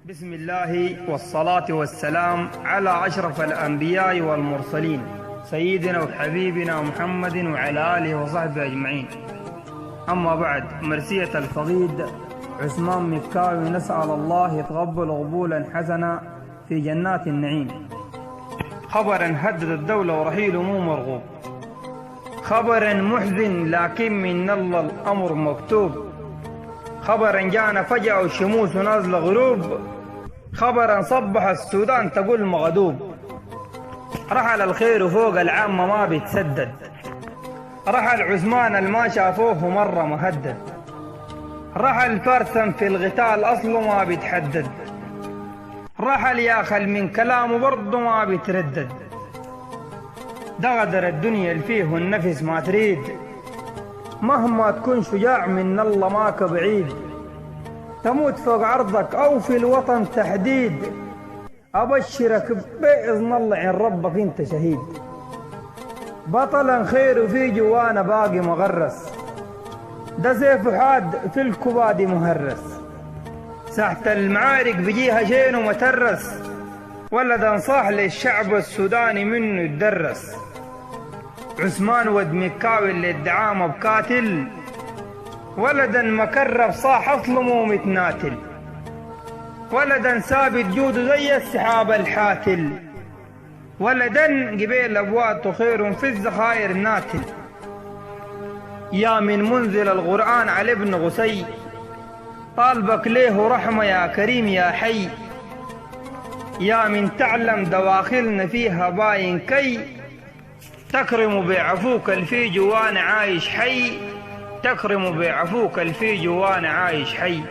بسم الله والصلاة والسلام على أشرف الأنبياء والمرسلين سيدنا وحبيبنا محمد وعلى آله وصحبه أجمعين. أما بعد، مرسية الفقيد عثمان مكاوي نسأل الله يتقبل قبولا حسنا في جنات النعيم. خبرا هدد الدولة ورحيل مو مرغوب، خبرا محزن لكن من الله الأمر مكتوب، خبرا جانا فجأة والشموس نازل غروب، خبرا صبح السودان تقول مغدوب. رحل الخير فوق العامة ما بيتسدد، رحل عثمان الما شافوه مرة مهدد، رحل فرسا في القتال أصله ما بيتحدد، رحل ياخل من كلامه برضه ما بيتردد. ده غدر الدنيا اللي فيه النفس ما تريد، مهما تكون شجاع من الله ماك بعيد، تموت فوق عرضك أو في الوطن تحديد، أبشرك بإذن الله عن ربك انت شهيد. بطلا خير في جوانا باقي مغرس، ده سيف حاد في الكبادي مهرس، ساحة المعارك بيجيها شين ومترس، ولدا صاح للشعب السوداني منه يتدرس. عثمان ود مكاوي اللي ادعاه بقاتل، ولدا مكرف صاح اصله مو متناتل، ولدا ثابت جوده زي السحاب الحاتل، ولدا قبيل ابواته خير في الزخاير ناتل. يا من منزل القرآن على ابن غسي، طالبك ليه رحمة يا كريم يا حي، يا من تعلم دواخلنا فيها باين كي، تكرم بعفوك الفي جوان عايش حي، تكرم بعفوك الفي جوان عايش حي.